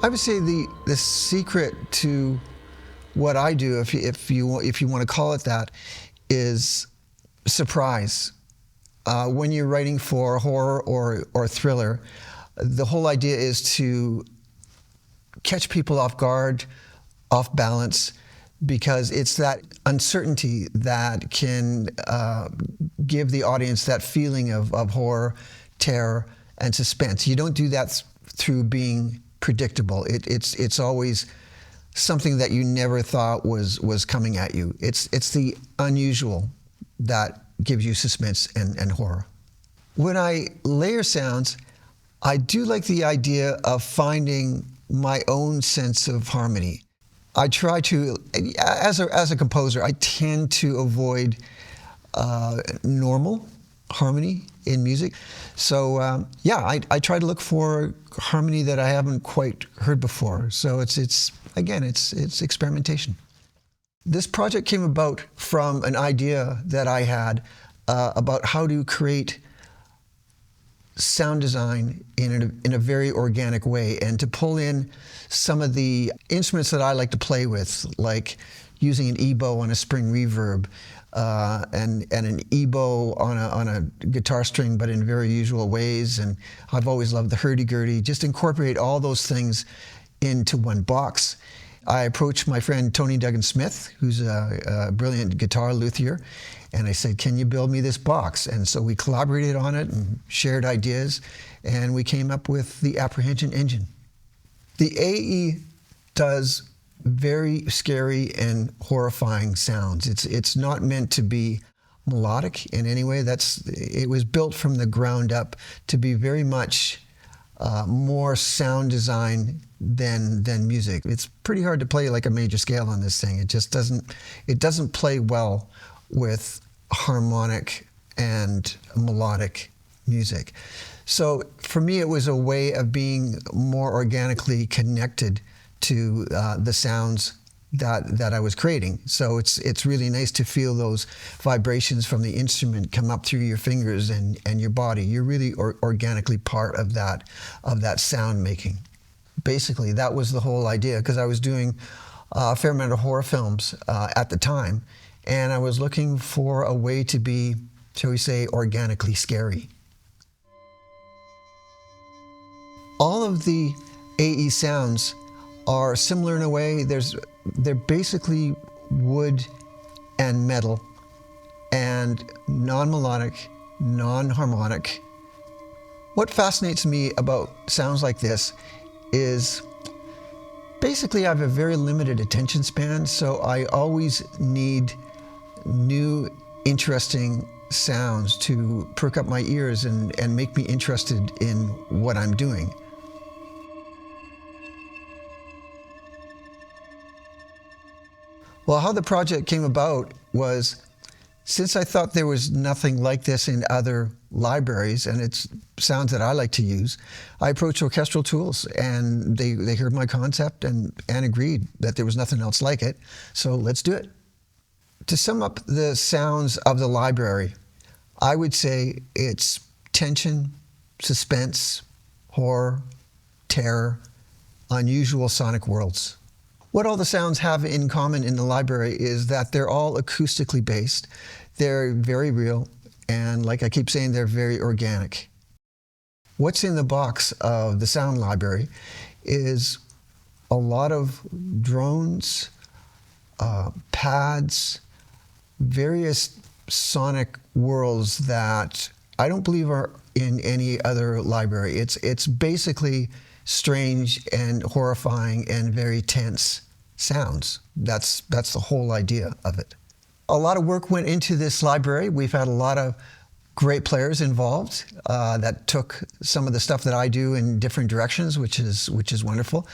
I would say the secret to what I do, if you want to call it that, is surprise. When you're writing for horror or thriller, the whole idea is to catch people off guard, off balance, because it's that uncertainty that can give the audience that feeling of horror, terror, and suspense. You don't do that through being predictable. It's always something that you never thought was coming at you. It's the unusual that gives you suspense and horror. When I layer sounds, I do like the idea of finding my own sense of harmony. I try to, as a composer, I tend to avoid normal harmony in music. So I try to look for harmony that I haven't quite heard before. So it's experimentation. This project came about from an idea that I had about how to create sound design in a very organic way, and to pull in some of the instruments that I like to play with, like using an EBow on a spring reverb, and an EBow on a guitar string, but in very usual ways. And I've always loved the hurdy-gurdy. Just incorporate all those things into one box. I approached my friend Tony Duggan Smith, who's a brilliant guitar luthier, and I said, can you build me this box? And so we collaborated on it and shared ideas, and we came up with the Apprehension engine. The AE does very scary and horrifying sounds. It's not meant to be melodic in any way. It was built from the ground up to be very much more sound design than music. It's pretty hard to play like a major scale on this thing. It just doesn't play well with harmonic and melodic music. So for me, it was a way of being more organically connected to the sounds that I was creating. So it's really nice to feel those vibrations from the instrument come up through your fingers and your body. You're really organically part of that sound making. Basically, that was the whole idea, because I was doing a fair amount of horror films at the time, and I was looking for a way to be, shall we say, organically scary. All of the AE sounds are similar in a way. They're basically wood and metal, and non-melodic, non-harmonic. What fascinates me about sounds like this is basically I have a very limited attention span, so I always need new, interesting sounds to perk up my ears and make me interested in what I'm doing. Well, how the project came about was, since I thought there was nothing like this in other libraries, and it's sounds that I like to use, I approached Orchestral Tools, and they heard my concept and agreed that there was nothing else like it, so let's do it. To sum up the sounds of the library, I would say it's tension, suspense, horror, terror, unusual sonic worlds. What all the sounds have in common in the library is that they're all acoustically based. They're very real, and like I keep saying, they're very organic. What's in the box of the sound library is a lot of drones, pads, various sonic worlds that I don't believe are in any other library. It's basically strange and horrifying and very tense sounds. That's the whole idea of it. A lot of work went into this library. We've had a lot of great players involved that took some of the stuff that I do in different directions, which is wonderful.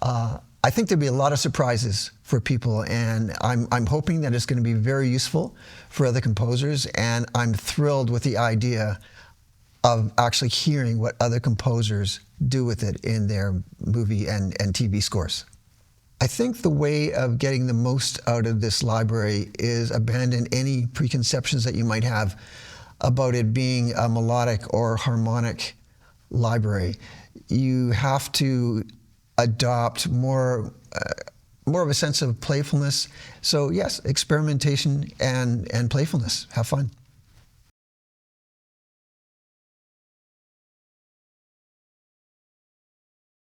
I think there'll be a lot of surprises for people, and I'm hoping that it's going to be very useful for other composers, and I'm thrilled with the idea of actually hearing what other composers do with it in their movie and TV scores. I think the way of getting the most out of this library is abandon any preconceptions that you might have about it being a melodic or harmonic library. You have to adopt more of a sense of playfulness. So yes, experimentation and playfulness. Have fun.